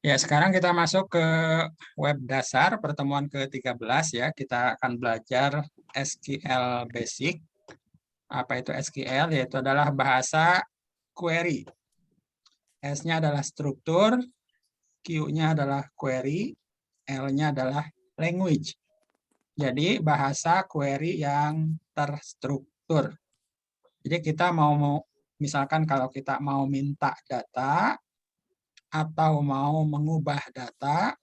Ya, sekarang kita masuk ke web dasar pertemuan ke-13 ya. Kita akan belajar SQL Basic. Apa itu SQL? Yaitu adalah bahasa query. S-nya adalah struktur, Q-nya adalah query, L-nya adalah language. Jadi bahasa query yang terstruktur. Jadi kita misalkan kalau kita mau minta data, atau mau mengubah data,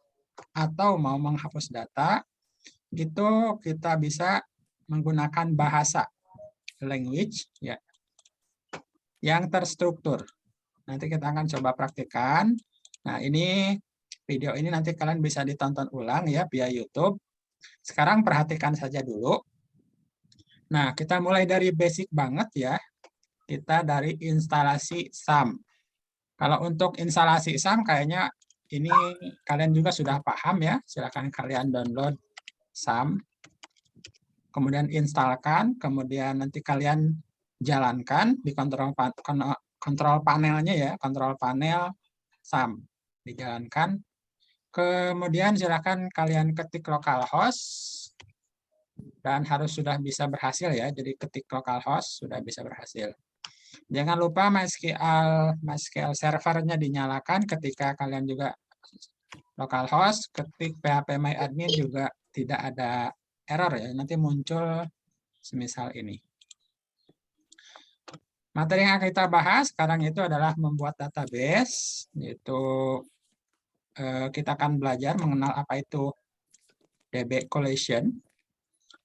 atau mau menghapus data, itu kita bisa menggunakan bahasa language ya yang terstruktur. Nanti kita akan coba praktikkan. Nah, ini video ini nanti kalian bisa ditonton ulang ya via YouTube. Sekarang perhatikan saja dulu. Nah, kita mulai dari basic banget ya. Kita dari instalasi SAM. Kalau untuk instalasi SAM kayaknya ini kalian juga sudah paham ya. Silakan kalian download SAM. Kemudian instalkan, kemudian nanti kalian jalankan di kontrol panelnya ya, kontrol panel SAM dijalankan. Kemudian silakan kalian ketik localhost dan harus sudah bisa berhasil ya. Jadi ketik localhost sudah bisa berhasil. Jangan lupa MySQL servernya dinyalakan ketika kalian juga localhost, ketik phpMyAdmin juga tidak ada error ya. Nanti muncul semisal ini. Materi yang akan kita bahas sekarang itu adalah membuat database, yaitu kita akan belajar mengenal apa itu DB collection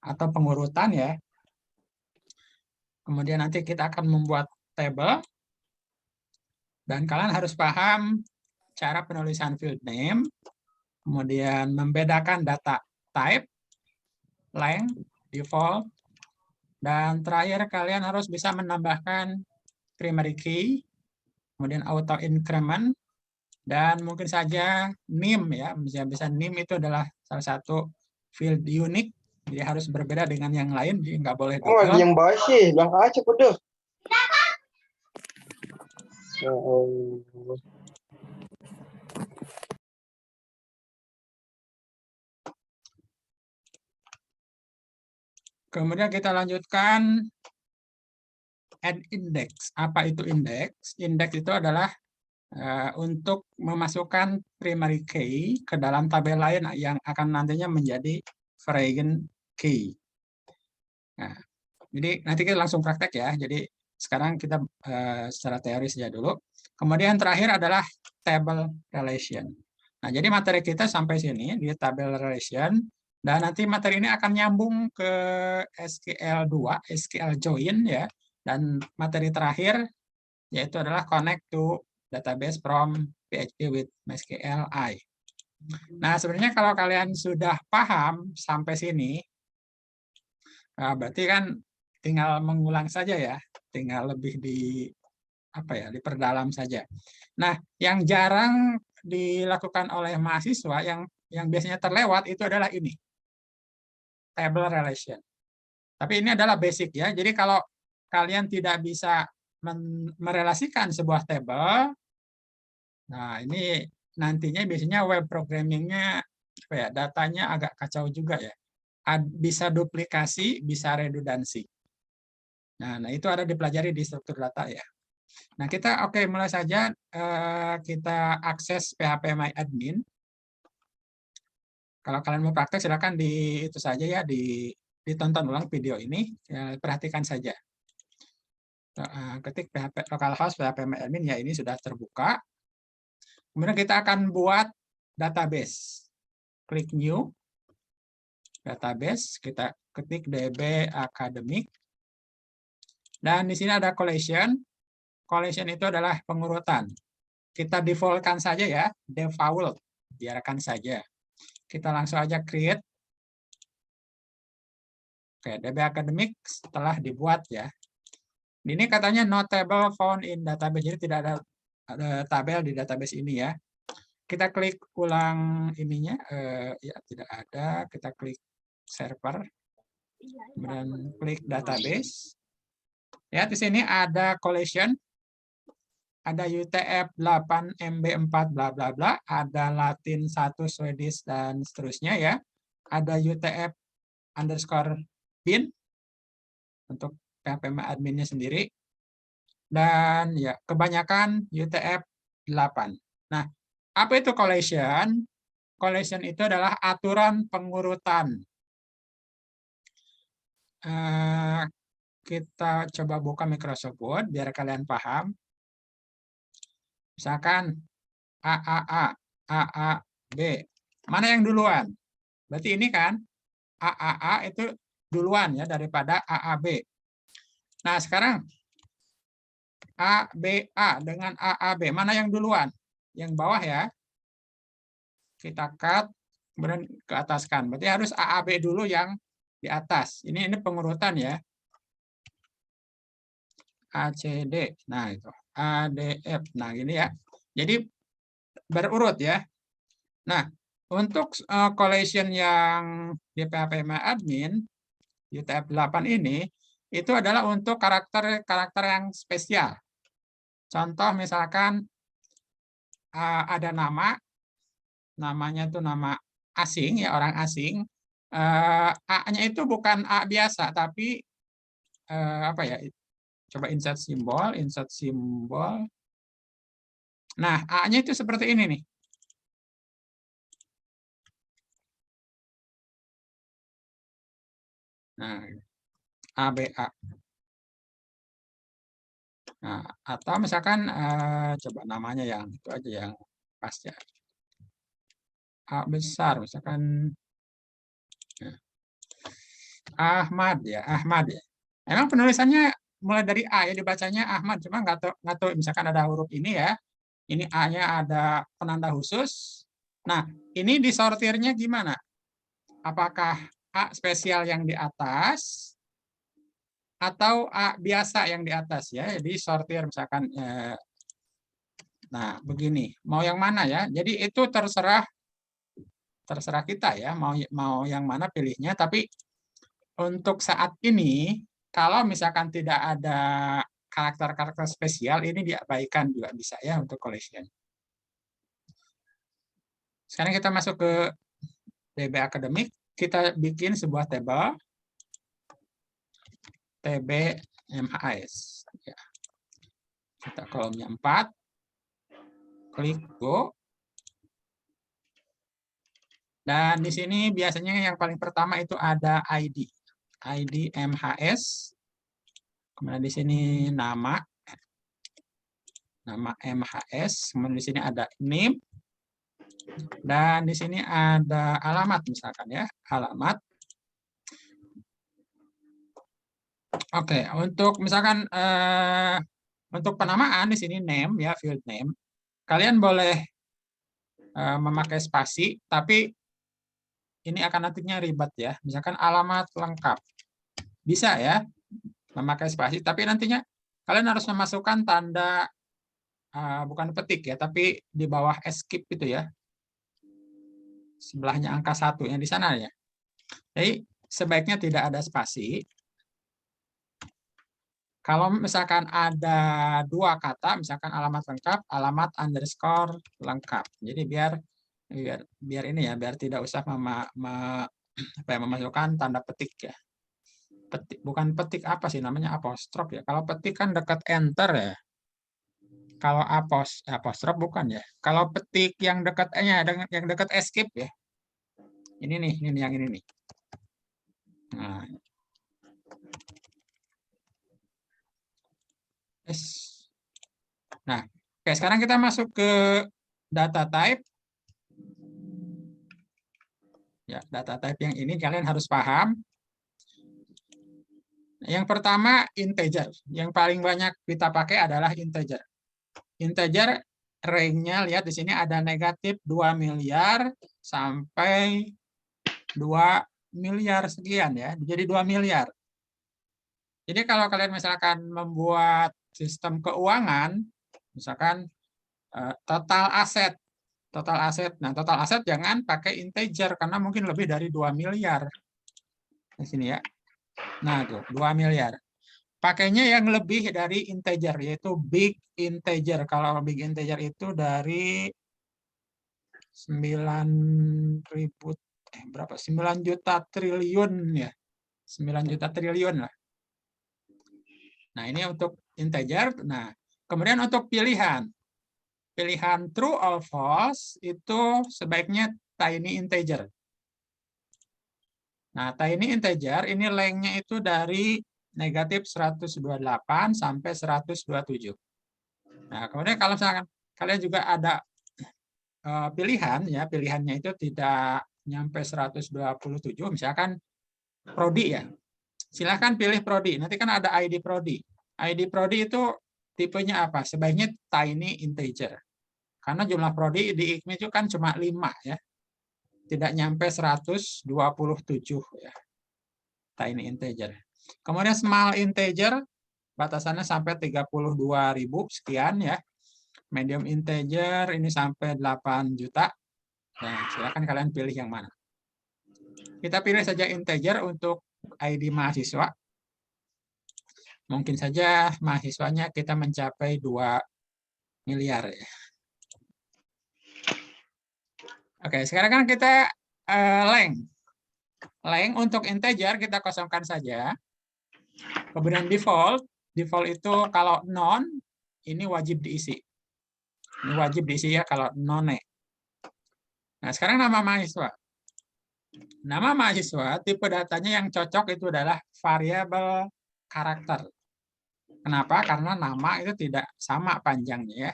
atau pengurutan ya. Kemudian nanti kita akan membuat table, dan kalian harus paham cara penulisan field name, kemudian membedakan data type, length, default, dan terakhir kalian harus bisa menambahkan primary key, kemudian auto increment, dan mungkin saja NIM ya, bisa NIM itu adalah salah satu field unik, jadi harus berbeda dengan yang lain, jadi nggak boleh Oh, lagi double. yang basi, bilang aja pedes. Kemudian kita lanjutkan add index. Apa itu index? Index itu adalah untuk memasukkan primary key ke dalam tabel lain yang akan nantinya menjadi foreign key. Nah, jadi nanti kita langsung praktek ya. Jadi sekarang kita secara teori saja dulu. Kemudian terakhir adalah table relation. Nah, jadi materi kita sampai sini di table relation. Dan nanti materi ini akan nyambung ke SQL2, SQL join ya. Dan materi terakhir yaitu adalah connect to database from PHP with MySQLi. Nah, sebenarnya kalau kalian sudah paham sampai sini, berarti kan tinggal mengulang saja ya, tinggal lebih diperdalam saja. Nah, yang jarang dilakukan oleh mahasiswa yang biasanya terlewat itu adalah ini, table relation. Tapi ini adalah basic ya. Jadi kalau kalian tidak bisa merelasikan sebuah table, nah ini nantinya biasanya web programmingnya datanya agak kacau juga ya. Bisa duplikasi, bisa redundansi. Nah, itu ada dipelajari di struktur data ya. Nah, kita mulai saja kita akses phpMyAdmin. Kalau kalian mau praktek silakan itu saja ya, ditonton ulang video ini, ya, perhatikan saja. Ketik localhost phpMyAdmin ya, ini sudah terbuka. Kemudian kita akan buat database. Klik new database, kita ketik DB Academic. Dan di sini ada collection. Collection itu adalah pengurutan. Kita default-kan saja ya, default, biarkan saja. Kita langsung aja create. Oke, DB Academic setelah dibuat ya. Ini katanya no table found in database, jadi tidak ada tabel di database ini ya. Kita klik ulang ininya, ya tidak ada. Kita klik server, kemudian klik database. Ya, di sini ada collection, ada UTF-8 MB4 bla bla bla, ada Latin 1 Swedish dan seterusnya ya. Ada UTF_bin untuk PHP adminnya sendiri. Dan ya kebanyakan UTF-8. Nah, apa itu collation? Collation itu adalah aturan pengurutan. Kita coba buka Microsoft Word biar kalian paham. Misalkan AAA, AAB. Mana yang duluan? Berarti ini kan AAA itu duluan ya daripada AAB. Nah, sekarang ABA dengan AAB. Mana yang duluan? Yang bawah ya. Kita cut, kemudian ke ataskan. Berarti harus AAB dulu yang di atas. Ini pengurutan ya. ACD. Nah, itu. ADF. Nah, gini ya. Jadi berurut ya. Nah, untuk collation yang di PHP-admin UTF-8 ini itu adalah untuk karakter yang spesial. Contoh misalkan ada namanya itu nama asing ya, orang asing. A-nya itu bukan A biasa tapi apa ya? Coba insert simbol. Nah, A-nya itu seperti ini nih. Nah, ABA. Nah, atau misalkan coba namanya yang itu aja yang pas ya. A besar misalkan Ahmad ya, Ahmad ya. Emang penulisannya mulai dari A ya, dibacanya Ahmad, cuma nggak tahu misalkan ada huruf ini ya. Ini A-nya ada penanda khusus. Nah, ini disortirnya gimana? Apakah A spesial yang di atas atau A biasa yang di atas ya? Jadi sortir misalkan nah, begini. Mau yang mana ya? Jadi itu terserah kita ya, mau yang mana pilihnya, tapi untuk saat ini kalau misalkan tidak ada karakter-karakter spesial, ini diabaikan juga bisa ya untuk collection. Sekarang kita masuk ke DB Academic, kita bikin sebuah table TB MHS. Ya. Kita kolomnya 4, klik Go. Dan di sini biasanya yang paling pertama itu ada ID MHS. Kemudian di sini nama MHS. Kemudian di sini ada name. Dan di sini ada alamat misalkan ya, alamat. Oke, untuk misalkan untuk penamaan di sini name ya, field name. Kalian boleh memakai spasi, tapi ini akan nantinya ribet ya. Misalkan alamat lengkap. Bisa ya memakai spasi, tapi nantinya kalian harus memasukkan tanda bukan petik ya, tapi di bawah escape itu ya. Sebelahnya angka 1 yang di sana ya. Jadi sebaiknya tidak ada spasi. Kalau misalkan ada 2 kata, misalkan alamat lengkap, alamat underscore lengkap. Jadi biar ini ya, biar tidak usah memasukkan tanda petik ya. Petik, bukan petik apa sih namanya, apostrof ya. Kalau petik kan dekat enter ya. Kalau apostrof bukan ya. Kalau petik yang dekat yang dekat escape ya. Ini yang ini nih. Nah. Nah, oke, sekarang kita masuk ke data type. Ya, data type yang ini kalian harus paham. Yang pertama integer. Yang paling banyak kita pakai adalah integer. Integer range-nya lihat di sini ada negatif 2 miliar sampai 2 miliar sekian ya. Jadi 2 miliar. Jadi kalau kalian misalkan membuat sistem keuangan, misalkan total aset. Nah, total aset jangan pakai integer karena mungkin lebih dari 2 miliar. Di sini ya. Nah, tuh 2 miliar. pakainya yang lebih dari integer, yaitu big integer. Kalau big integer itu dari 9.000, berapa? 9 juta triliun ya. 9 juta triliun lah. Nah, ini untuk integer. Nah, kemudian untuk pilihan. Pilihan true or false itu sebaiknya tiny integer. Nah, tiny integer ini lengthnya itu dari negatif 128 sampai 127. Nah, kemudian kalau misalkan kalian juga ada pilihan, ya pilihannya itu tidak nyampe 127, misalkan prodi ya. Silahkan pilih prodi. Nanti kan ada ID prodi. ID prodi itu tipenya apa? Sebaiknya tiny integer. Karena jumlah prodi di IKMI itu kan cuma 5 ya. Tidak nyampe 127 ya. Tiny integer. Kemudian small integer batasannya sampai 32.000 sekian ya. Medium integer ini sampai 8 juta. Nah, silakan kalian pilih yang mana. Kita pilih saja integer untuk ID mahasiswa. Mungkin saja mahasiswanya kita mencapai 2 miliar ya. Oke, sekarang kan kita length. Length untuk integer kita kosongkan saja. Kemudian default. Default itu kalau non, ini wajib diisi. Ini wajib diisi ya kalau none. Nah, sekarang nama mahasiswa. Nama mahasiswa, tipe datanya yang cocok itu adalah variabel karakter. Kenapa? Karena nama itu tidak sama panjangnya ya.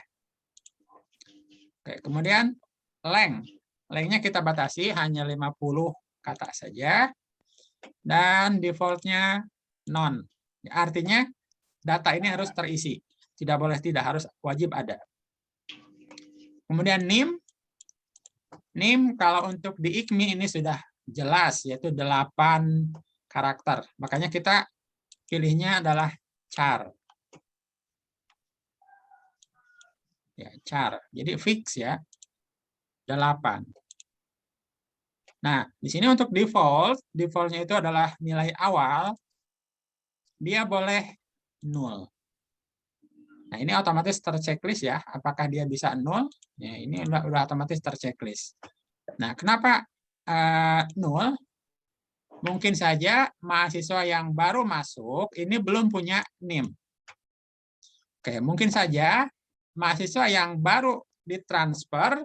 Oke, kemudian length. Length-nya kita batasi hanya 50 kata saja. Dan default-nya non. Artinya data ini harus terisi. Tidak boleh tidak, harus wajib ada. Kemudian NIM. NIM kalau untuk di IKMI ini sudah jelas, yaitu 8 karakter. Makanya kita pilihnya adalah char. Ya, char. Jadi fix ya. 8. Nah, di sini untuk default, default-nya itu adalah nilai awal, dia boleh 0. Nah, ini otomatis terchecklist ya, apakah dia bisa 0? Ya, ini udah otomatis terchecklist. Nah, kenapa 0? Mungkin saja mahasiswa yang baru masuk ini belum punya NIM. Oke, mungkin saja mahasiswa yang baru ditransfer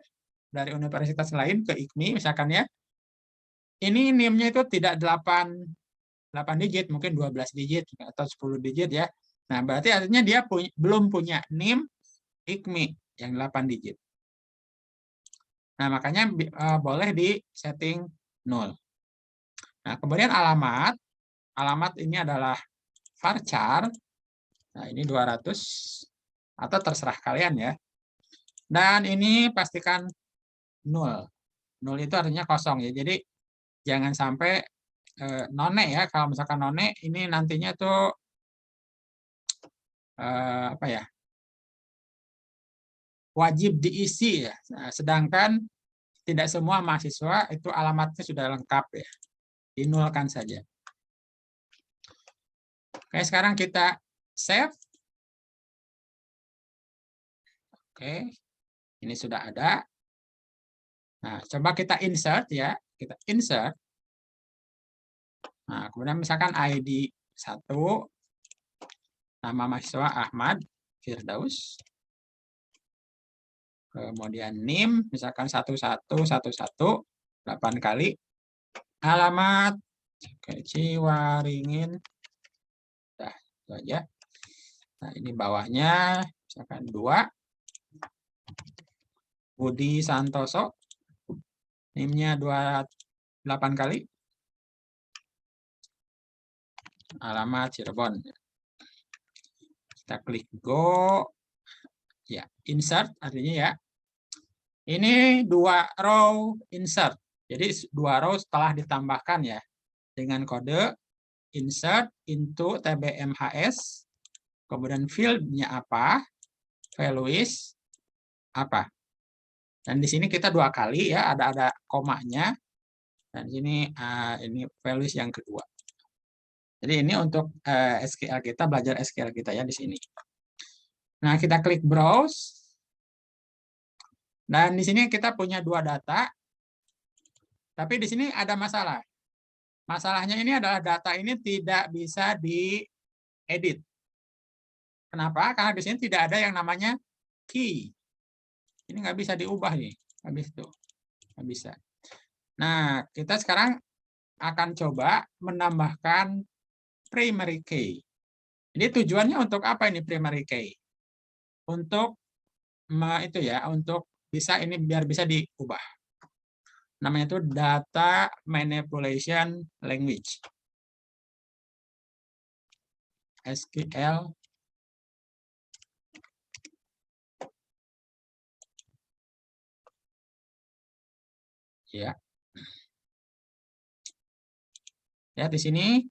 dari universitas lain ke IKMI, misalkan ya, ini NIM-nya itu tidak 8 digit, mungkin 12 digit atau 10 digit ya. Nah, berarti artinya dia belum punya NIM IKMI yang 8 digit. Nah, makanya boleh di setting 0. Nah, kemudian alamat. Alamat ini adalah varchar. Nah, ini 200 atau terserah kalian ya. Dan ini pastikan 0. 0 itu artinya kosong ya. Jadi jangan sampai none ya. Kalau misalkan none ini nantinya tuh apa ya? Wajib diisi ya. Nah, sedangkan tidak semua mahasiswa itu alamatnya sudah lengkap ya. Dinolkan saja. Oke, sekarang kita save. Oke, ini sudah ada. Nah, coba kita insert ya. Kita insert. Nah, kemudian misalkan ID 1, nama mahasiswa Ahmad Firdaus. Kemudian NIM, misalkan 1111, 8 kali. Alamat, Ciwaringin. Nah, itu aja. Nah, ini bawahnya, misalkan 2. Budi Santoso. NIM-nya 28 kali. Alamat Cirebon. Kita klik go. Ya, insert artinya ya. Ini 2 row insert. Jadi 2 row setelah ditambahkan ya. Dengan kode insert into tbmhs. Kemudian field-nya apa? Values apa? Dan di sini kita 2 kali ya, ada komanya. Dan di sini ini values yang kedua. Jadi ini untuk SQL kita, belajar SQL kita ya di sini. Nah, kita klik browse. Dan di sini kita punya 2 data. Tapi di sini ada masalah. Masalahnya ini adalah data ini tidak bisa diedit. Kenapa? Karena di sini tidak ada yang namanya key. Ini nggak bisa diubah nih. Habis itu. Nggak bisa. Nah, kita sekarang akan coba menambahkan primary key. Jadi tujuannya untuk apa ini primary key? Untuk itu ya, untuk bisa ini biar bisa diubah. Namanya itu data manipulation language. SQL ya. Ya, di sini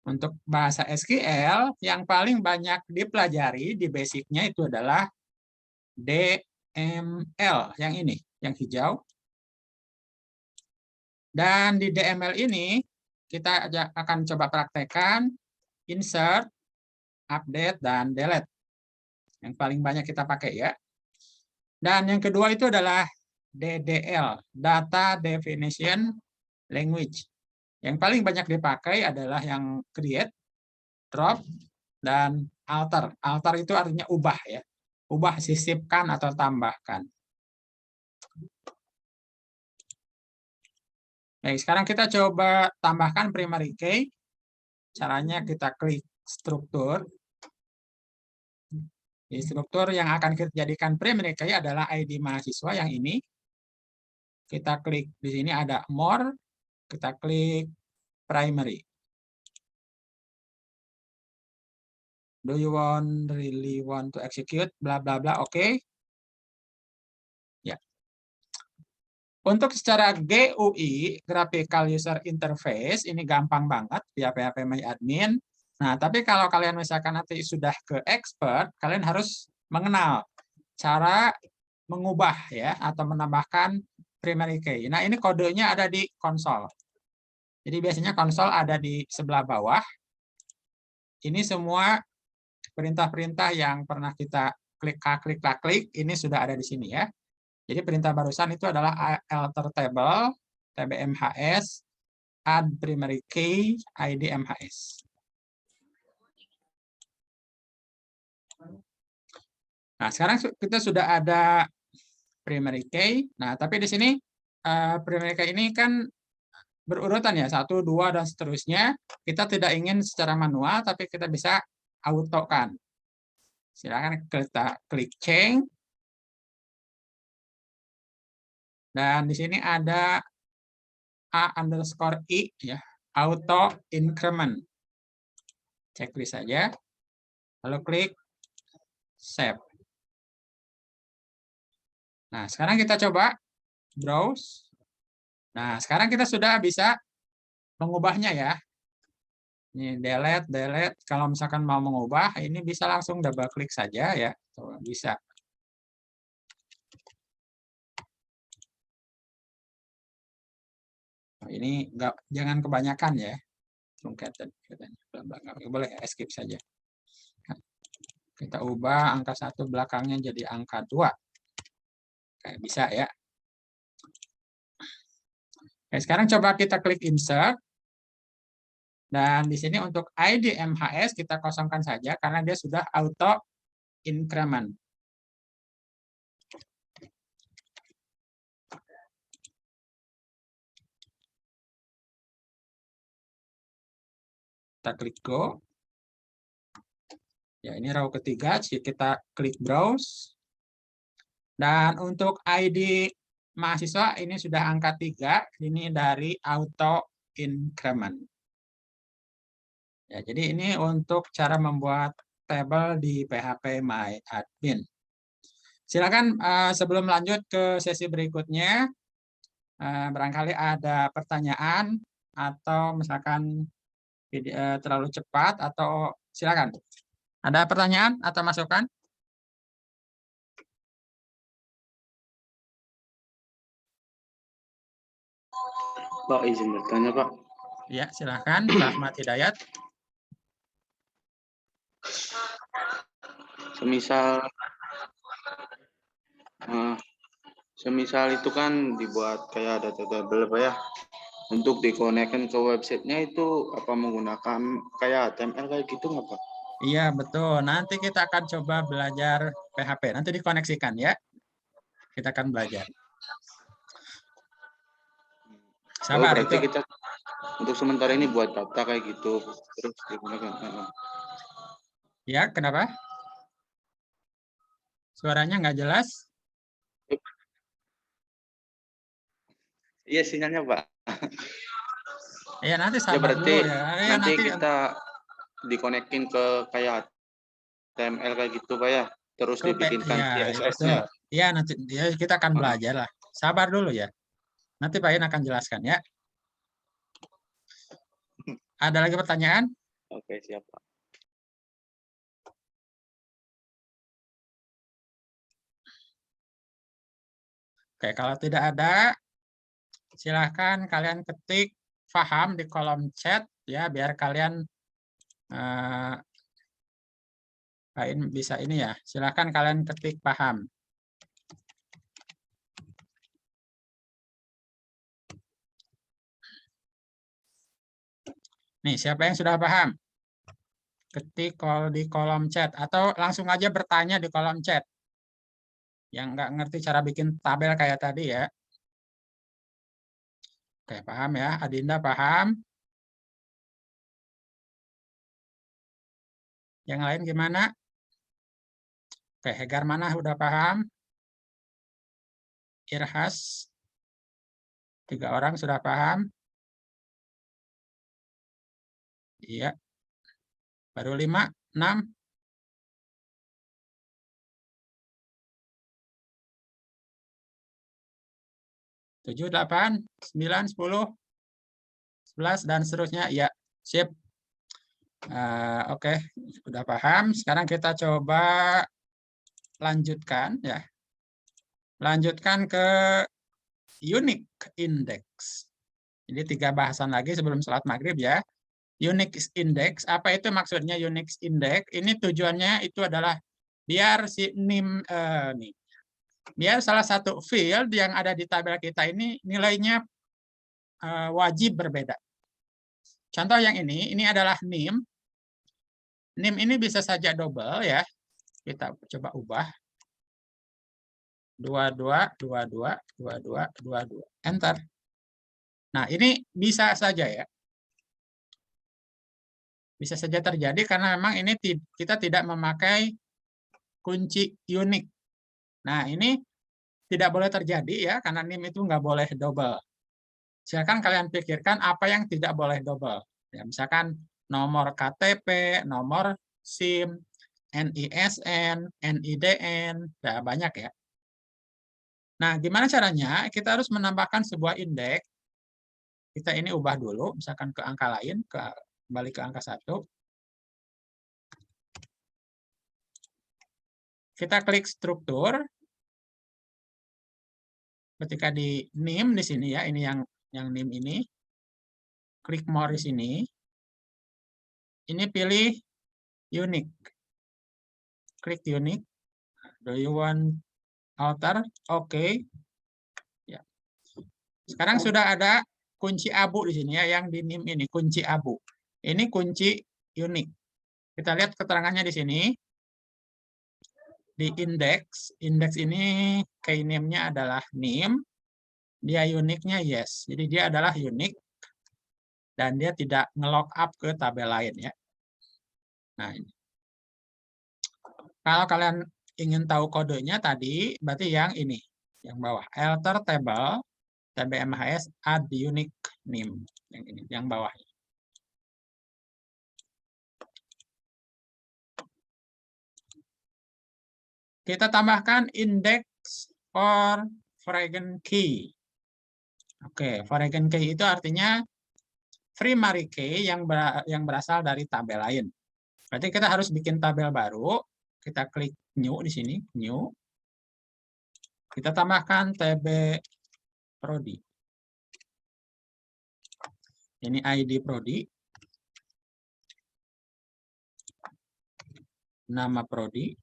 untuk bahasa SQL yang paling banyak dipelajari di basicnya itu adalah DML yang ini, yang hijau. Dan di DML ini kita akan coba praktekkan insert, update, dan delete. Yang paling banyak kita pakai ya. Dan yang kedua itu adalah DDL, Data Definition Language. Yang paling banyak dipakai adalah yang create, drop, dan alter. Alter itu artinya ubah ya. Ubah, sisipkan, atau tambahkan. Baik, sekarang kita coba tambahkan primary key. Caranya kita klik struktur. Di struktur yang akan kita jadikan primary key adalah ID mahasiswa yang ini. Kita klik di sini ada more, kita klik primary. Do you really want to execute bla bla bla, oke. Ya. Untuk secara GUI, Graphical User Interface, ini gampang banget via PHP MyAdmin. Nah, tapi kalau kalian misalkan nanti sudah ke expert, kalian harus mengenal cara mengubah ya atau menambahkan primary key. Nah, ini kodenya ada di konsol. Jadi biasanya konsol ada di sebelah bawah. Ini semua perintah-perintah yang pernah kita klik, ini sudah ada di sini ya. Jadi perintah barusan itu adalah alter table, tbmhs, add primary key, idmhs. Nah, sekarang kita sudah ada primary key. Nah, tapi di sini primary key ini kan berurutan ya, 1, 2, dan seterusnya. Kita tidak ingin secara manual, tapi kita bisa auto-kan. Silakan kita klik change. Dan di sini ada A_I ya, auto increment. Checklist saja. Lalu klik save. Nah, sekarang kita coba browse. Nah, sekarang kita sudah bisa mengubahnya ya. Ini delete. Kalau misalkan mau mengubah, ini bisa langsung double klik saja ya. Tuh, bisa. Nah, ini jangan kebanyakan ya. Truncated. Boleh skip saja. Kita ubah angka 1 belakangnya jadi angka 2. Kayak bisa ya. Oke, sekarang coba kita klik insert. Dan di sini untuk ID MHS kita kosongkan saja karena dia sudah auto increment. Kita klik go. Ya, ini row ketiga, kita klik browse. Dan untuk ID mahasiswa ini sudah angka 3, ini dari auto increment. Ya, jadi ini untuk cara membuat tabel di PHP MyAdmin. Silakan sebelum lanjut ke sesi berikutnya, barangkali ada pertanyaan atau misalkan terlalu cepat atau silakan. Ada pertanyaan atau masukan? Pak, izin bertanya, Pak. Ya, silahkan Pak Ahmad Hidayat. Semisal semisal itu kan dibuat kayak ada table Pak ya. Untuk dikonekkan ke websitenya itu apa menggunakan kayak HTML kayak gitu nggak Pak? Iya, betul. Nanti kita akan coba belajar PHP. Nanti dikoneksikan ya. Kita akan belajar. Oh, Sabar, berarti itu. kita untuk sementara ini buat data kayak gitu terus digunakan. Ya, kenapa? Suaranya nggak jelas? Iya sinyalnya Pak. Ya, nanti Ya sabar berarti dulu ya. Ya, nanti nanti kita dikonekin ke kayak HTML kayak gitu Pak ya. Terus ke dibikinkan ya, betul. CSS-nya. Ya, nanti ya, kita akan belajar lah. Sabar dulu ya. Nanti Pak In akan jelaskan ya. Ada lagi pertanyaan? Oke, siap Pak. Oke, kalau tidak ada, silahkan kalian ketik paham di kolom chat ya, biar kalian bisa ini ya. Silahkan kalian ketik paham. Nih, siapa yang sudah paham? Ketik di kolom chat atau langsung aja bertanya di kolom chat. Yang nggak ngerti cara bikin tabel kayak tadi ya. Oke, paham ya. Adinda paham. Yang lain gimana? Oke, Hegar mana udah paham? Irhas. 3 orang sudah paham? Iya. Baru 5, 6. 7, 8, 9, 10, 11, dan seterusnya. Ya, sip. Oke, sudah paham. Sekarang kita coba lanjutkan ya. Lanjutkan ke unique index. Jadi 3 bahasan lagi sebelum sholat maghrib ya. Unique index, apa itu maksudnya unique index? Ini tujuannya itu adalah biar si NIM nih, biar salah satu field yang ada di tabel kita ini nilainya wajib berbeda. Contoh yang ini adalah NIM. NIM ini bisa saja double ya. Kita coba ubah. 22, 22, 22, 22. Enter. Nah, ini bisa saja ya. Bisa saja terjadi karena memang ini kita tidak memakai kunci unik. Nah, ini tidak boleh terjadi ya, karena NIM itu nggak boleh double. Silakan kalian pikirkan apa yang tidak boleh double. Ya, misalkan nomor KTP, nomor SIM, NISN, NIDN, ya banyak ya. Nah, gimana caranya? Kita harus menambahkan sebuah indeks. Kita ini ubah dulu, misalkan ke angka lain, kembali ke angka 1. Kita klik struktur. Ketika di NIM di sini ya, ini yang NIM ini. Klik more di sini. Ini pilih unique. Klik unique. Do you want outer? Oke. Ya. Sekarang sudah ada kunci abu di sini ya, yang di NIM ini kunci abu. Ini kunci unik. Kita lihat keterangannya di sini. Di indeks ini key name-nya adalah NIM. Dia uniknya yes. Jadi dia adalah unik dan dia tidak nge-lock up ke tabel lain ya. Nah, ini. Kalau kalian ingin tahu kodenya tadi, berarti yang ini, yang bawah. Alter table, TBMHS, add unique name. Yang ini, yang bawah. Kita tambahkan index for foreign key. Oke, foreign key itu artinya primary key yang berasal dari tabel lain. Berarti kita harus bikin tabel baru. Kita klik new di sini, new. Kita tambahkan TB Prodi. Ini ID prodi. Nama prodi.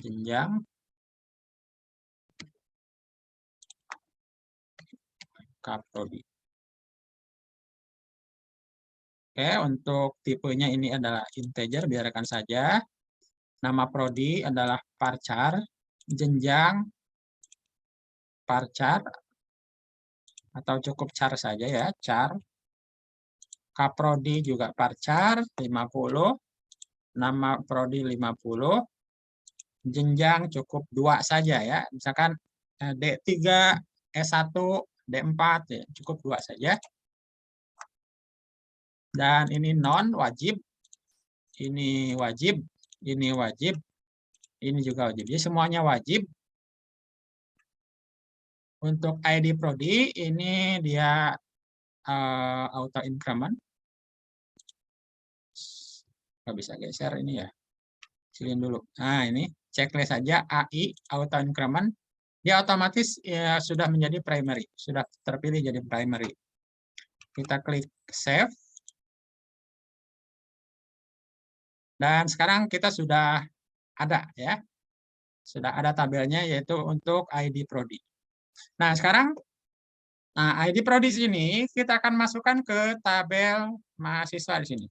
Jenjang. Kaprodi. Oke, untuk tipenya ini adalah integer, biarkan saja. Nama prodi adalah varchar, jenjang varchar, atau cukup char saja ya, char. Kaprodi juga varchar 50, nama prodi 50, jenjang cukup 2 saja ya, misalkan D3, S1, D4, ya, cukup 2 saja. Dan ini non wajib, ini wajib, ini wajib, ini juga wajib. Jadi semuanya wajib. Untuk ID prodi ini dia auto increment. Nggak bisa geser ini ya. Silin dulu. Nah ini checklist saja AI auto increment. Dia otomatis ya, sudah menjadi primary, sudah terpilih jadi primary. Kita klik save. Dan sekarang kita sudah ada ya. Sudah ada tabelnya yaitu untuk ID prodi. Nah, sekarang ID prodi ini kita akan masukkan ke tabel mahasiswa di sini.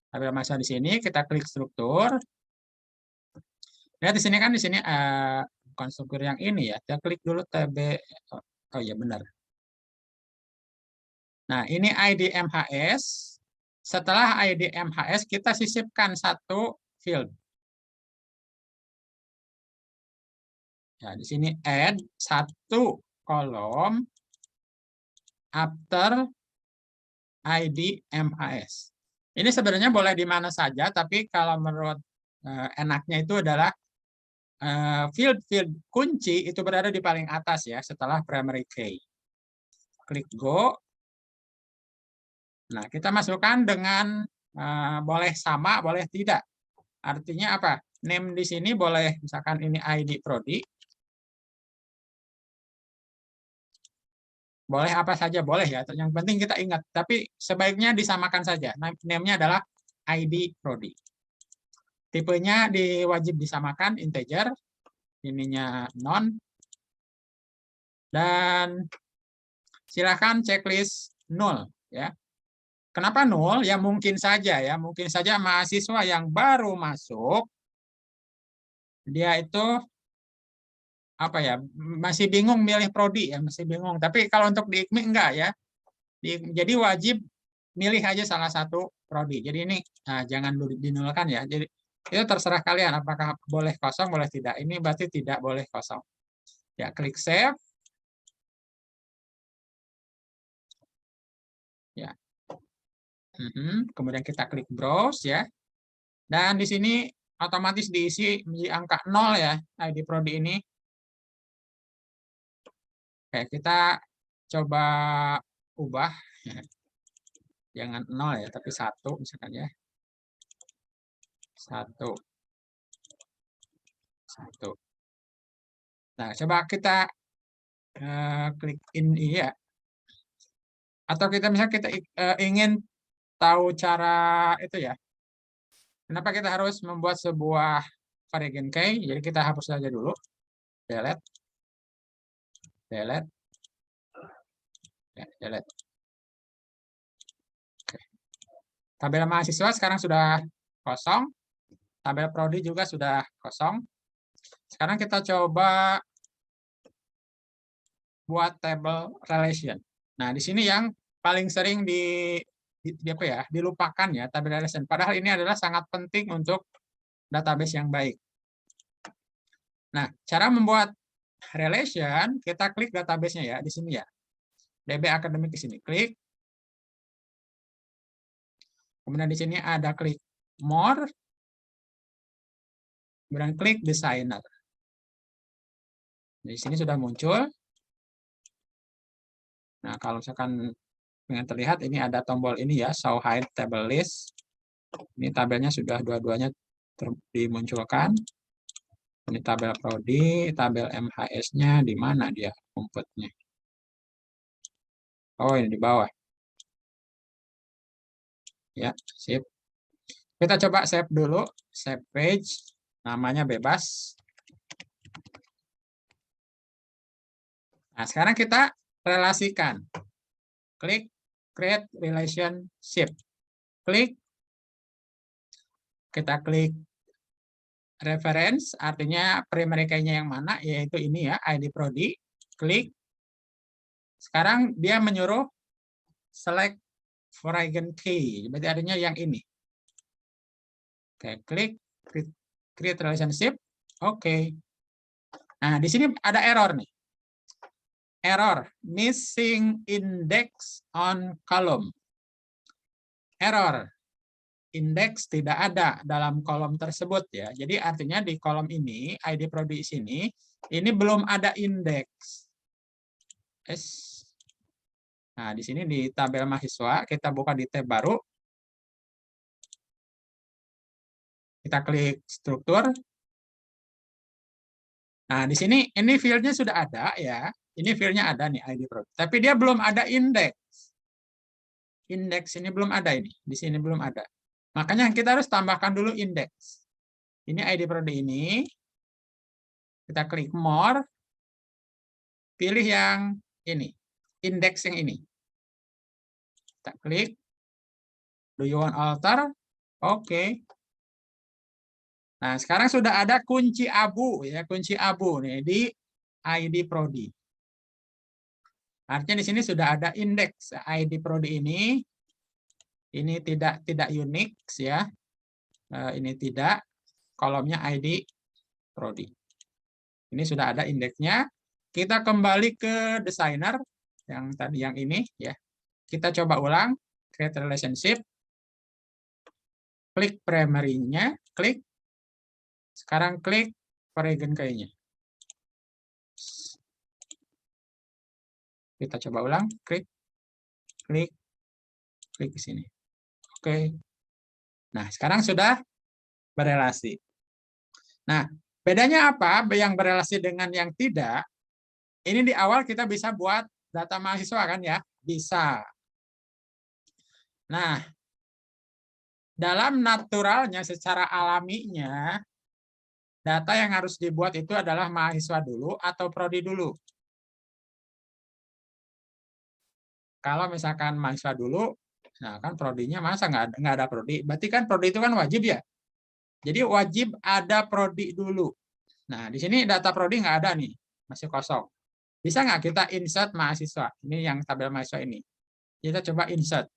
Tabel mahasiswa di sini kita klik struktur. Lihat di sini kan di sini bukan struktur yang ini ya. Kita klik dulu TB. Oh iya benar. Nah, ini ID MHS. Setelah ID MHS kita sisipkan satu field. Ya, di sini add satu kolom after ID MHS. Ini sebenarnya boleh di mana saja, tapi kalau menurut enaknya itu adalah field kunci itu berada di paling atas ya, setelah primary key. Klik go. Nah, kita masukkan dengan boleh sama, boleh tidak. Artinya apa? Name di sini boleh, misalkan ini ID prodi. Boleh apa saja, boleh ya. Yang penting kita ingat. Tapi sebaiknya disamakan saja. Name-nya adalah ID prodi. Tipenya wajib disamakan, integer. Ininya non. Dan silakan checklist 0. Ya. Kenapa 0? Ya mungkin saja ya. Mungkin saja mahasiswa yang baru masuk, dia itu apa ya, masih bingung milih prodi ya, masih bingung. Tapi kalau untuk di IKMI enggak ya. Jadi wajib milih aja salah satu prodi. Jadi ini jangan dinolkan ya. Jadi itu terserah kalian apakah boleh kosong boleh tidak. Ini berarti tidak boleh kosong. Ya, klik save. Ya. Kemudian kita klik browse ya. Dan di sini otomatis diisi angka 0 ya, ID prodi ini. Oke, kita coba ubah. Jangan 0 ya, tapi 1 misalkan ya. 1. Nah, coba kita klik ini ya. Atau kita misalnya kita ingin tahu cara itu ya. Kenapa kita harus membuat sebuah variable key? Jadi kita hapus saja dulu. Delete. Delete. Ya, delete. Oke. Tabel mahasiswa sekarang sudah kosong. Tabel prodi juga sudah kosong. Sekarang kita coba buat table relation. Nah, di sini yang paling sering dilupakan ya, tabel relation. Padahal ini adalah sangat penting untuk database yang baik. Nah, cara membuat relation, kita klik database-nya ya, di sini ya. DB Academic di sini, klik. Kemudian di sini ada klik more. Kemudian klik designer. Di sini sudah muncul. Nah, kalau misalkan dengan terlihat ini ada tombol ini ya, show hide table list. Ini tabelnya sudah dua-duanya dimunculkan. Ini tabel prodi, tabel MHS-nya di mana dia umpetnya. Oh, ini di bawah. Ya, sip. Kita coba save dulu, save page, namanya bebas. Nah, sekarang kita relasikan. Klik create relationship. Klik, kita klik reference, artinya primary key-nya yang mana, yaitu ini ya, ID Prodi. Klik. Sekarang dia menyuruh select foreign key, berarti artinya yang ini. Oke, klik create relationship. Oke. Nah, di sini ada error nih. Error, missing index on column. Error, indeks tidak ada dalam kolom tersebut ya. Jadi artinya di kolom ini, ID Prodi sini, ini belum ada indeks. Nah, di sini di tabel mahasiswa, kita buka di tab baru. Kita klik struktur. Nah, di sini ini field-nya sudah ada ya. Ini field-nya ada nih ID Prodi. Tapi dia belum ada indeks. Indeks ini belum ada ini. Di sini belum ada. Makanya kita harus tambahkan dulu indeks. Ini ID Prodi ini. Kita klik more. Pilih yang ini. Indeks yang ini. Kita klik. Do you want alter? Oke. Nah, sekarang sudah ada kunci abu ya, kunci abu nih di ID Prodi. Artinya di sini sudah ada indeks ID Prodi ini. Ini tidak unik ya. Ini tidak, kolomnya ID Prodi. Ini sudah ada indeksnya. Kita kembali ke designer yang tadi yang ini ya. Kita coba ulang, create relationship. Klik primary-nya, klik. Sekarang klik foreign key-nya. Kita coba ulang, klik ke sini. Oke. Nah, sekarang sudah berelasi. Nah, bedanya apa yang berelasi dengan yang tidak? Ini di awal kita bisa buat data mahasiswa kan ya? Bisa. Nah, dalam naturalnya, secara alaminya, data yang harus dibuat itu adalah mahasiswa dulu atau prodi dulu. Kalau misalkan mahasiswa dulu, nah kan prodinya masa nggak ada prodi? Berarti kan prodi itu kan wajib ya? Jadi wajib ada prodi dulu. Nah, di sini data prodi nggak ada nih, masih kosong. Bisa nggak kita insert mahasiswa? Ini yang tabel mahasiswa ini. Kita coba insert.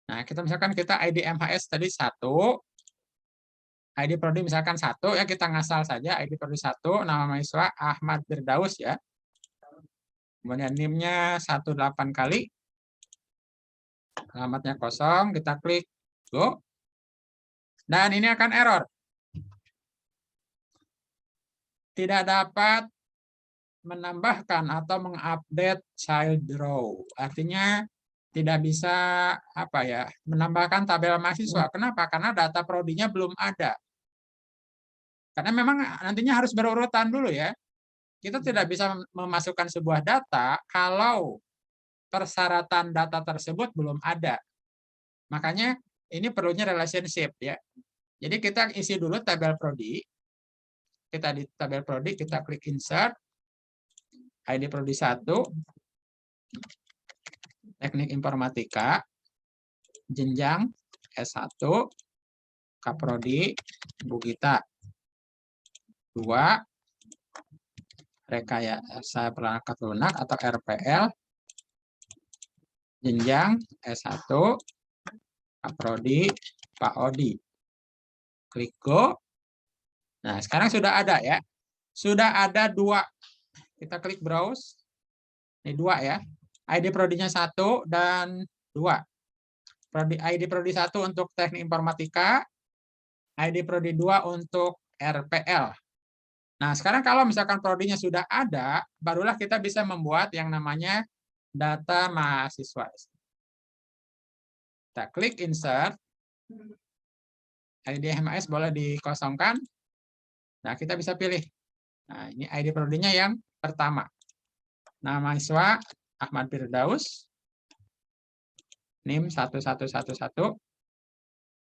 Nah, kita misalkan kita ID MHS tadi 1, ID Prodi misalkan 1, ya kita ngasal saja ID Prodi 1, nama mahasiswa Ahmad Firdaus ya. Kemudian NIM-nya 18 kali. Alamatnya kosong, kita klik go. Dan ini akan error. Tidak dapat menambahkan atau mengupdate child row. Artinya tidak bisa menambahkan tabel mahasiswa. Kenapa? Karena data prodinya belum ada. Karena memang nantinya harus berurutan dulu ya. Kita tidak bisa memasukkan sebuah data kalau persyaratan data tersebut belum ada. Makanya ini perlunya relationship ya. Jadi kita isi dulu tabel prodi. Kita di tabel prodi kita klik insert ID Prodi 1, Teknik Informatika, jenjang S1, Kaprodi, Bu Gita. 2, Rekayasa Perangkat Lunak atau RPL, jenjang S1, Kaprodi, Pak Odi. Klik go. Nah, sekarang sudah ada ya. Sudah ada 2. Kita klik browse. Ini 2 ya. ID Prodinya 1 dan 2. ID Prodi 1 untuk Teknik Informatika, ID Prodi 2 untuk RPL. Nah, sekarang kalau misalkan prodinya sudah ada, barulah kita bisa membuat yang namanya data mahasiswa. Kita klik insert. ID HMS boleh dikosongkan. Nah, kita bisa pilih. Nah, ini ID prodinya yang pertama. Nama mahasiswa Ahmad Firdaus, NIM 1111.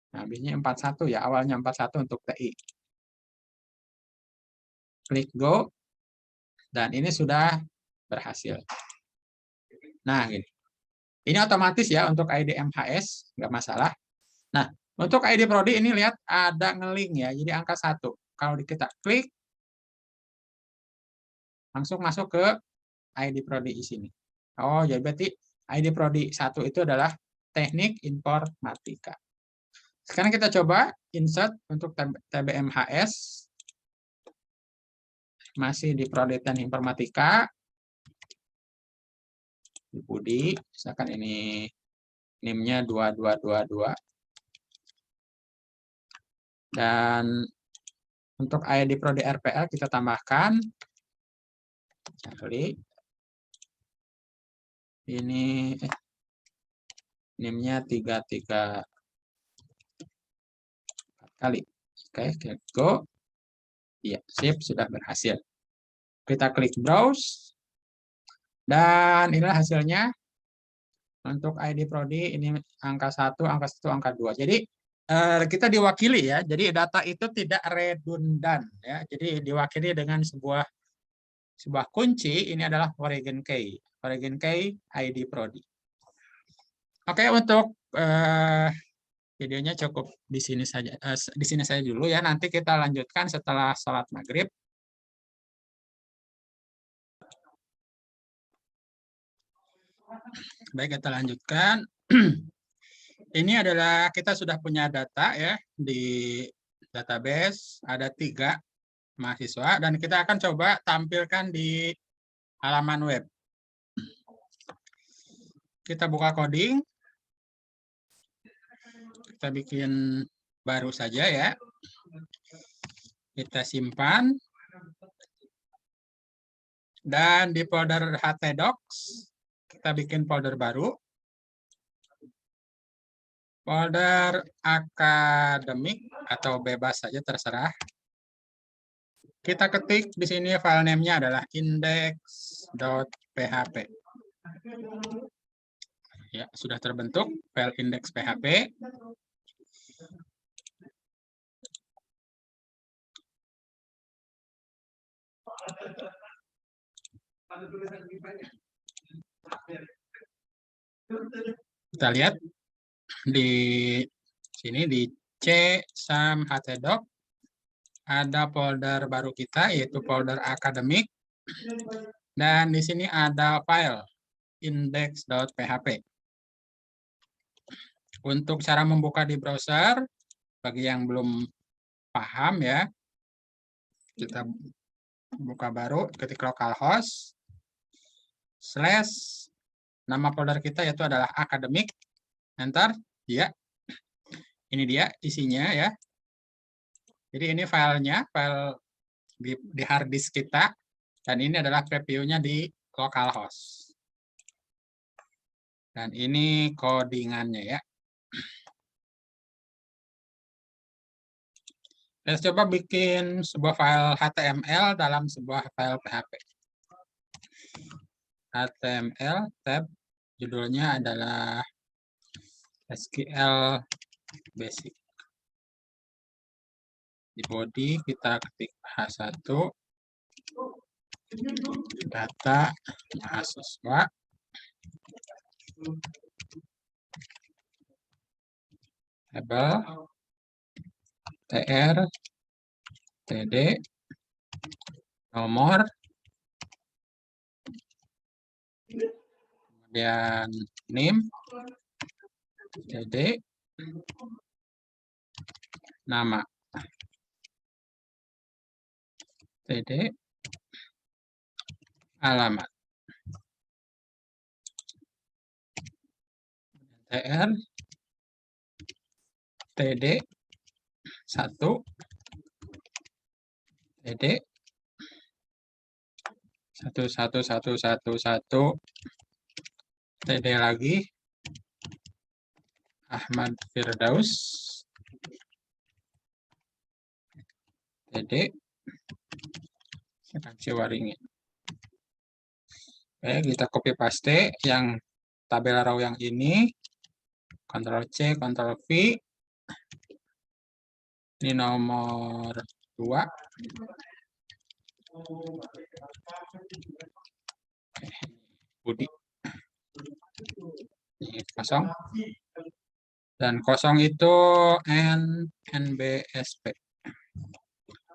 Nah, habisnya 41 ya, awalnya 41 untuk TI. Klik go, dan ini sudah berhasil. Nah, gini. Ini otomatis ya untuk ID MHS, nggak masalah. Nah, untuk ID Prodi ini lihat ada nge-link ya, jadi angka 1. Kalau kita klik, langsung masuk ke ID Prodi di sini. Oh, jadi berarti ID Prodi 1 itu adalah Teknik Informatika. Sekarang kita coba insert untuk TBMHS. Masih di Prodi Teknik Informatika. Di Budi, misalkan ini NIM-nya 2222. Dan untuk ID Prodi RPL kita tambahkan. Kali. Ini NIM-nya 33 kali. Oke, klik go. Iya, sip, sudah berhasil. Kita klik browse. Dan inilah hasilnya. Untuk ID Prodi ini angka 1, angka 1, angka 2. Jadi kita diwakili ya. Jadi data itu tidak redundan ya. Jadi diwakili dengan sebuah kunci, ini adalah origin key. Origin key ID Prodi. Oke, untuk videonya cukup di sini saja. Di sini saja dulu ya. Nanti kita lanjutkan setelah sholat maghrib. Baik, kita lanjutkan. Ini adalah kita sudah punya data ya di database. Ada 3 mahasiswa dan kita akan coba tampilkan di halaman web. Kita buka coding. Kita bikin baru saja ya. Kita simpan. Dan di folder htdocs, kita bikin folder baru. Folder akademik atau bebas saja terserah. Kita ketik di sini file name-nya adalah index.php. Ya, sudah terbentuk file index.php. Kita lihat di sini di C SAM htdoc ada folder baru kita yaitu folder akademik dan di sini ada file index.php. Untuk cara membuka di browser bagi yang belum paham ya, kita buka baru, ketik localhost / nama folder kita yaitu adalah akademik. Enter, ya. Ini dia isinya ya. Jadi ini filenya, file di hard disk kita, dan ini adalah preview-nya di localhost. Dan ini codingannya ya. Kita coba bikin sebuah file HTML dalam sebuah file PHP. HTML tab judulnya adalah SQL Basic. Di body kita ketik H1 data mahasiswa. Label TR TD nomor, kemudian NIM TD, nama TD, alamat TR TD 1 TD 11111 TD lagi Ahmad Firdaus TD Ciwaringin. Oke, kita copy paste yang tabel row yang ini. Ctrl C, Ctrl V. Ini nomor 2. Budi. Ini kosong. Dan kosong itu NBSP.